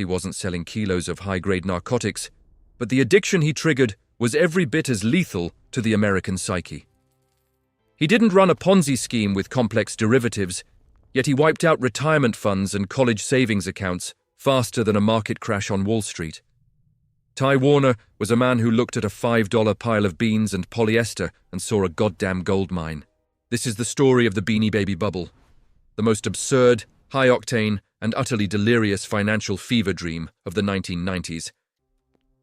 He wasn't selling kilos of high-grade narcotics, but the addiction he triggered was every bit as lethal to the American psyche. He didn't run a Ponzi scheme with complex derivatives, yet he wiped out retirement funds and college savings accounts faster than a market crash on Wall Street. Ty Warner was a man who looked at a $5 pile of beans and polyester and saw a goddamn gold mine. This is the story of the Beanie Baby bubble, the most absurd, high-octane, and utterly delirious financial fever dream of the 1990s.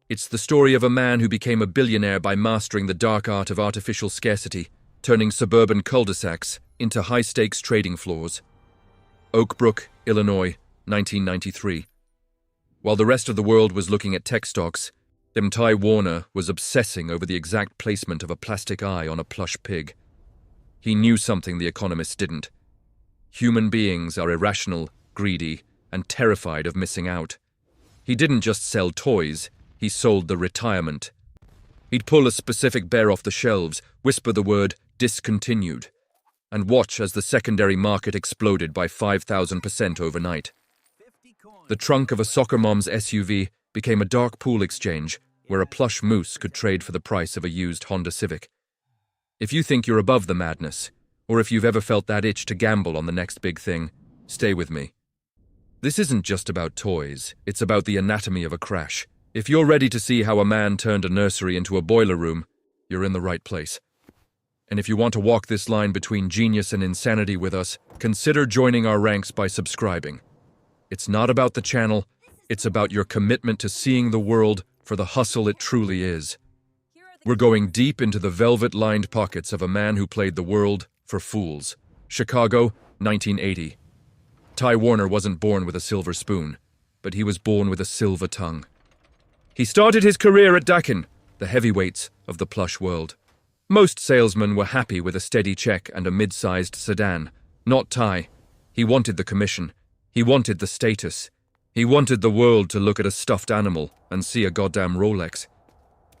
It's the story of a man who became a billionaire by mastering the dark art of artificial scarcity, turning suburban cul-de-sacs into high-stakes trading floors. Oak Brook, Illinois, 1993. While the rest of the world was looking at tech stocks, Ty Warner was obsessing over the exact placement of a plastic eye on a plush pig. He knew something the economists didn't. Human beings are irrational, greedy, and terrified of missing out. He didn't just sell toys, he sold the retirement. He'd pull a specific bear off the shelves, whisper the word discontinued, and watch as the secondary market exploded by 5,000% overnight. The trunk of a soccer mom's SUV became a dark pool exchange where a plush moose could trade for the price of a used Honda Civic. If you think you're above the madness, or if you've ever felt that itch to gamble on the next big thing, stay with me. This isn't just about toys, it's about the anatomy of a crash. If you're ready to see how a man turned a nursery into a boiler room, you're in the right place. And if you want to walk this line between genius and insanity with us, consider joining our ranks by subscribing. It's not about the channel, it's about your commitment to seeing the world for the hustle it truly is. We're going deep into the velvet-lined pockets of a man who played the world for fools. Chicago, 1980. Ty Warner wasn't born with a silver spoon, but he was born with a silver tongue. He started his career at Daikin, the heavyweights of the plush world. Most salesmen were happy with a steady check and a mid-sized sedan. Not Ty. He wanted the commission. He wanted the status. He wanted the world to look at a stuffed animal and see a goddamn Rolex.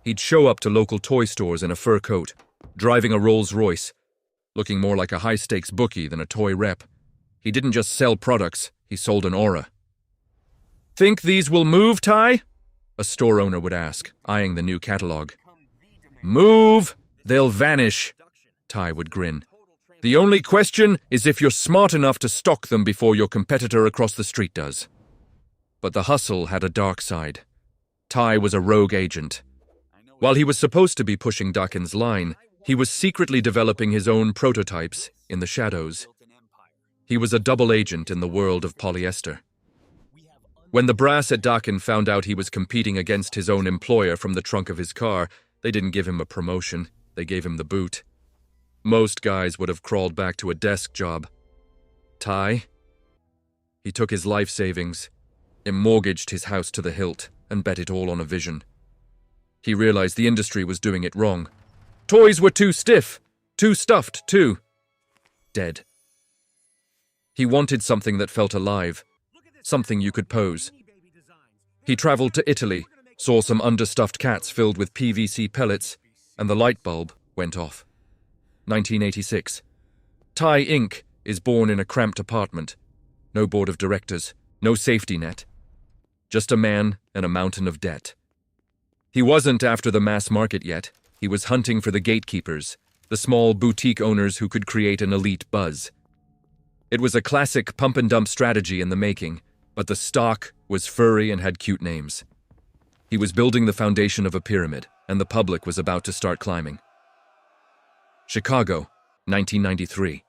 He'd show up to local toy stores in a fur coat, driving a Rolls-Royce, looking more like a high-stakes bookie than a toy rep. He didn't just sell products, he sold an aura. "Think these will move, Ty?" a store owner would ask, eyeing the new catalog. "Move, they'll vanish," Ty would grin. "The only question is if you're smart enough to stock them before your competitor across the street does." But the hustle had a dark side. Ty was a rogue agent. While he was supposed to be pushing Daikin's line, he was secretly developing his own prototypes in the shadows. He was a double agent in the world of polyester. When the brass at Daikin found out he was competing against his own employer from the trunk of his car, they didn't give him a promotion, they gave him the boot. Most guys would have crawled back to a desk job. Ty? He took his life savings, mortgaged his house to the hilt, and bet it all on a vision. He realized the industry was doing it wrong. Toys were too stiff, too stuffed, too dead. He wanted something that felt alive, something you could pose. He traveled to Italy, saw some understuffed cats filled with PVC pellets, and the light bulb went off. 1986. Ty Inc. is born in a cramped apartment. No board of directors, no safety net. Just a man and a mountain of debt. He wasn't after the mass market yet. He was hunting for the gatekeepers, the small boutique owners who could create an elite buzz. It was a classic pump-and-dump strategy in the making, but the stock was furry and had cute names. He was building the foundation of a pyramid, and the public was about to start climbing. Chicago, 1993.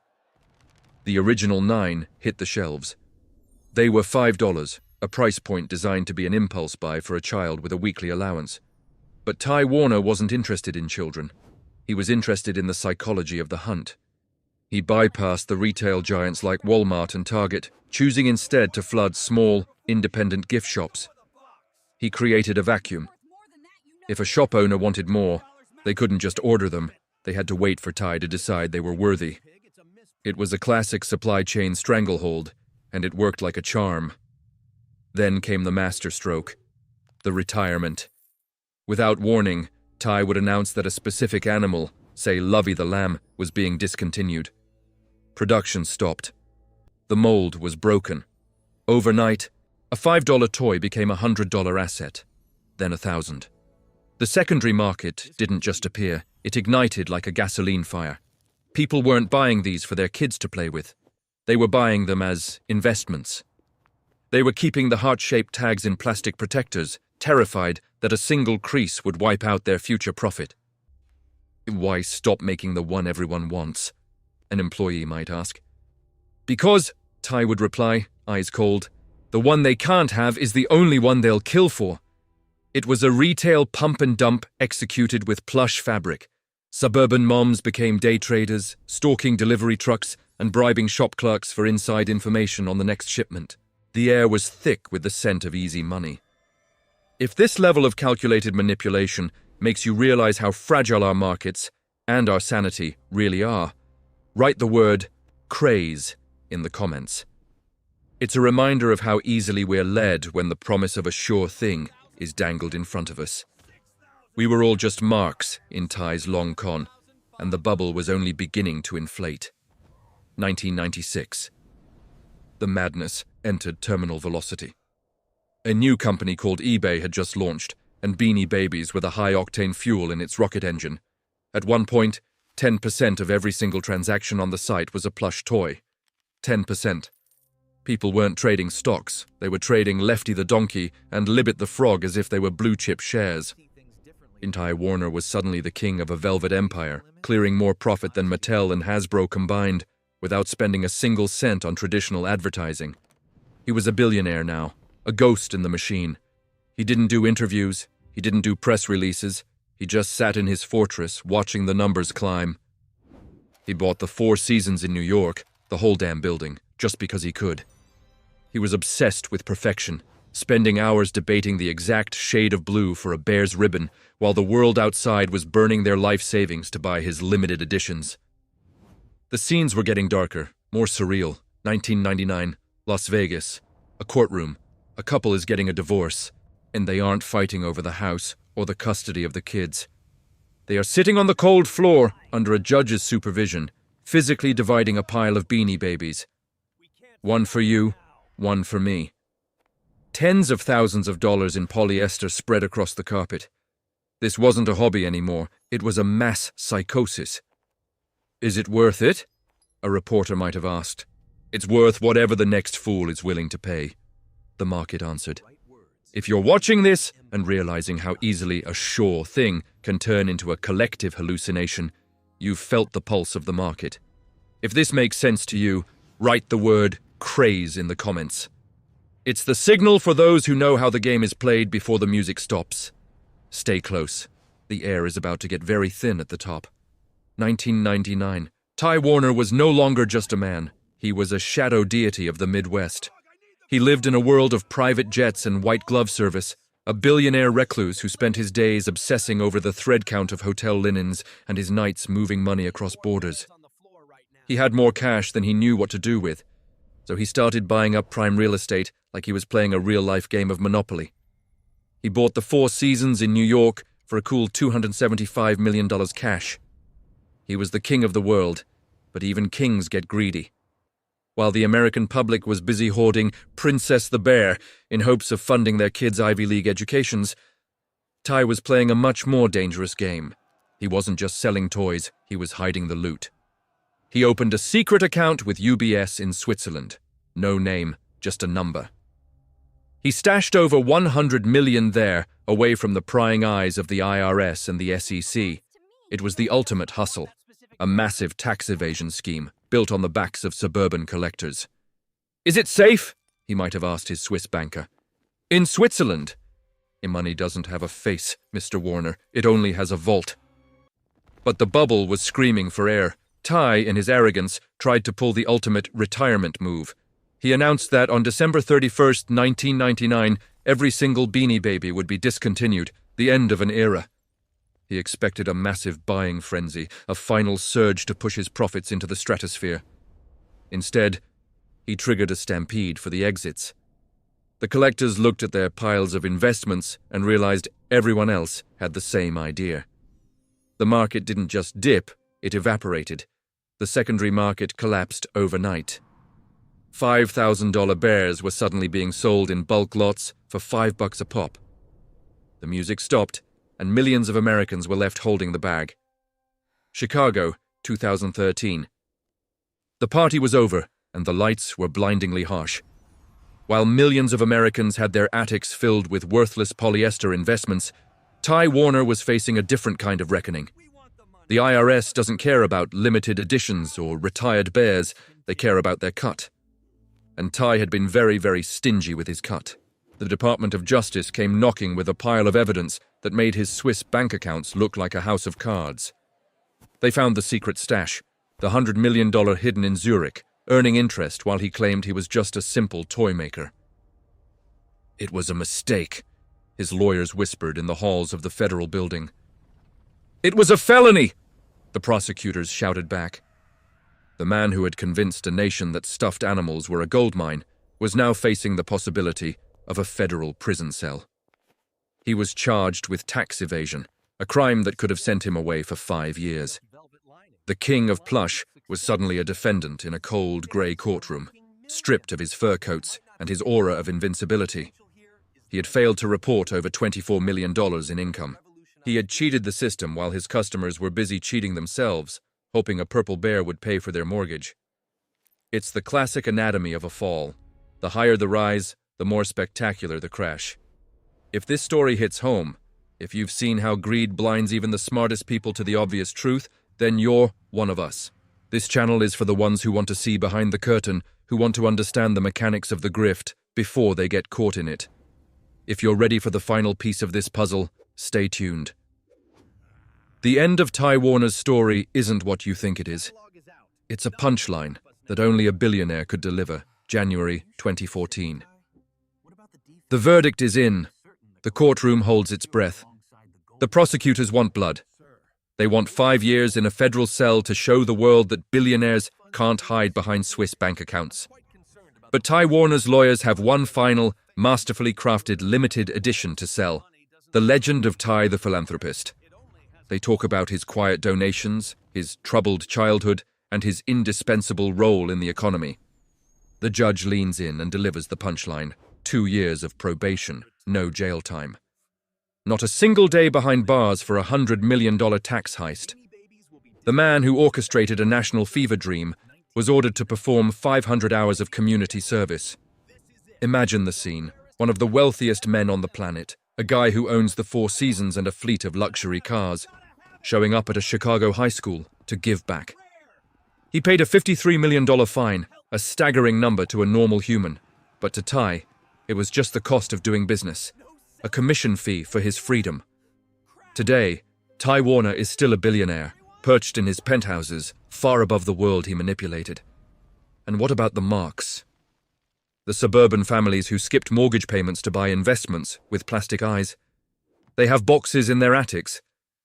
The original 9 hit the shelves. They were $5, a price point designed to be an impulse buy for a child with a weekly allowance. But Ty Warner wasn't interested in children. He was interested in the psychology of the hunt. He bypassed the retail giants like Walmart and Target, choosing instead to flood small, independent gift shops. He created a vacuum. If a shop owner wanted more, they couldn't just order them. They had to wait for Ty to decide they were worthy. It was a classic supply chain stranglehold, and it worked like a charm. Then came the masterstroke, the retirement. Without warning, Ty would announce that a specific animal, say Lovey the lamb, was being discontinued. Production stopped. The mold was broken. Overnight, A $5 toy became a $100 asset, then 1,000. The secondary market didn't just appear, it ignited like a gasoline fire. People weren't buying these for their kids to play with. They were buying them as investments. They were keeping the heart-shaped tags in plastic protectors, terrified that a single crease would wipe out their future profit. Why stop making the one everyone wants? An employee might ask. Because, Ty would reply, eyes cold, the one they can't have is the only one they'll kill for. It was a retail pump and dump executed with plush fabric. Suburban moms became day traders, stalking delivery trucks and bribing shop clerks for inside information on the next shipment. The air was thick with the scent of easy money. If this level of calculated manipulation makes you realize how fragile our markets and our sanity really are, write the word craze in the comments. It's a reminder of how easily we're led when the promise of a sure thing is dangled in front of us. We were all just marks in Ty's long con, and the bubble was only beginning to inflate. 1996. The madness entered terminal velocity. A new company called eBay had just launched, and Beanie Babies were the high-octane fuel in its rocket engine. At one point, 10% of every single transaction on the site was a plush toy. 10%. People weren't trading stocks, they were trading Lefty the donkey and Libbit the frog as if they were blue-chip shares. Ty Warner was suddenly the king of a velvet empire, clearing more profit than Mattel and Hasbro combined, without spending a single cent on traditional advertising. He was a billionaire now, a ghost in the machine. He didn't do interviews, he didn't do press releases, he just sat in his fortress watching the numbers climb. He bought the Four Seasons in New York, the whole damn building, just because he could. He was obsessed with perfection, spending hours debating the exact shade of blue for a bear's ribbon, while the world outside was burning their life savings to buy his limited editions. The scenes were getting darker, more surreal. 1999, Las Vegas. A courtroom. A couple is getting a divorce, and they aren't fighting over the house or the custody of the kids. They are sitting on the cold floor under a judge's supervision, physically dividing a pile of Beanie Babies. One for you, one for me. Tens of thousands of dollars in polyester spread across the carpet. This wasn't a hobby anymore, it was a mass psychosis. Is it worth it? A reporter might have asked. It's worth whatever the next fool is willing to pay, the market answered. If you're watching this and realizing how easily a sure thing can turn into a collective hallucination, you've felt the pulse of the market. If this makes sense to you, write the word craze in the comments. It's the signal for those who know how the game is played before the music stops. Stay close. The air is about to get very thin at the top. 1999. Ty Warner was no longer just a man. He was a shadow deity of the Midwest. He lived in a world of private jets and white glove service, a billionaire recluse who spent his days obsessing over the thread count of hotel linens and his nights moving money across borders. He had more cash than he knew what to do with, so he started buying up prime real estate like he was playing a real-life game of Monopoly. He bought the Four Seasons in New York for a cool $275 million cash. He was the king of the world, but even kings get greedy. While the American public was busy hoarding Princess the Bear in hopes of funding their kids' Ivy League educations, Ty was playing a much more dangerous game. He wasn't just selling toys, he was hiding the loot. He opened a secret account with UBS in Switzerland. No name, just a number. He stashed over 100 million there, away from the prying eyes of the IRS and the SEC. It was the ultimate hustle, a massive tax evasion scheme built on the backs of suburban collectors. Is it safe? He might have asked his Swiss banker. In Switzerland. Your money doesn't have a face, Mr. Warner. It only has a vault. But the bubble was screaming for air. Ty, in his arrogance, tried to pull the ultimate retirement move. He announced that on December 31st, 1999, every single Beanie Baby would be discontinued, the end of an era. He expected a massive buying frenzy, a final surge to push his profits into the stratosphere. Instead, he triggered a stampede for the exits. The collectors looked at their piles of investments and realized everyone else had the same idea. The market didn't just dip, it evaporated. The secondary market collapsed overnight. $5,000 bears were suddenly being sold in bulk lots for $5 a pop. The music stopped, and millions of Americans were left holding the bag. Chicago, 2013. The party was over, and the lights were blindingly harsh. While millions of Americans had their attics filled with worthless polyester investments, Ty Warner was facing a different kind of reckoning. The IRS doesn't care about limited editions or retired bears, they care about their cut. And Ty had been very, very stingy with his cut. The Department of Justice came knocking with a pile of evidence that made his Swiss bank accounts look like a house of cards. They found the secret stash, the $100 million hidden in Zurich, earning interest while he claimed he was just a simple toy maker. It was a mistake, his lawyers whispered in the halls of the federal building. It was a felony, the prosecutors shouted back. The man who had convinced a nation that stuffed animals were a goldmine was now facing the possibility of a federal prison cell. He was charged with tax evasion, a crime that could have sent him away for 5 years. The king of plush was suddenly a defendant in a cold, grey courtroom, stripped of his fur coats and his aura of invincibility. He had failed to report over $24 million in income. He had cheated the system while his customers were busy cheating themselves, hoping a purple bear would pay for their mortgage. It's the classic anatomy of a fall. The higher the rise, the more spectacular the crash. If this story hits home, if you've seen how greed blinds even the smartest people to the obvious truth, then you're one of us. This channel is for the ones who want to see behind the curtain, who want to understand the mechanics of the grift before they get caught in it. If you're ready for the final piece of this puzzle, stay tuned. The end of Ty Warner's story isn't what you think it is. It's a punchline that only a billionaire could deliver, January 2014. The verdict is in. The courtroom holds its breath. The prosecutors want blood. They want 5 years in a federal cell to show the world that billionaires can't hide behind Swiss bank accounts. But Ty Warner's lawyers have one final, masterfully crafted limited edition to sell. The Legend of Ty the Philanthropist. They talk about his quiet donations, his troubled childhood, and his indispensable role in the economy. The judge leans in and delivers the punchline. 2 years of probation, no jail time. Not a single day behind bars for a $100 million tax heist. The man who orchestrated a national fever dream was ordered to perform 500 hours of community service. Imagine the scene. One of the wealthiest men on the planet, a guy who owns the Four Seasons and a fleet of luxury cars, showing up at a Chicago high school to give back. He paid a $53 million fine, a staggering number to a normal human. But to Ty, it was just the cost of doing business, a commission fee for his freedom. Today, Ty Warner is still a billionaire, perched in his penthouses, far above the world he manipulated. And what about the marks? The suburban families who skipped mortgage payments to buy investments with plastic eyes. They have boxes in their attics.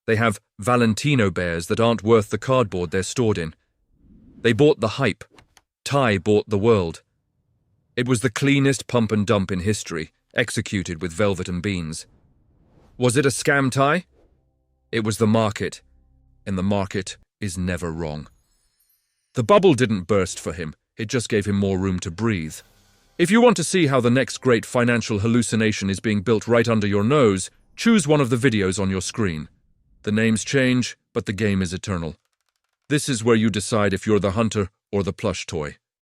They have Valentino bears that aren't worth the cardboard they're stored in. They bought the hype. Ty bought the world. It was the cleanest pump and dump in history, executed with velvet and beans. Was it a scam, Ty? It was the market, and the market is never wrong. The bubble didn't burst for him, it just gave him more room to breathe. If you want to see how the next great financial hallucination is being built right under your nose, choose one of the videos on your screen. The names change, but the game is eternal. This is where you decide if you're the hunter or the plush toy.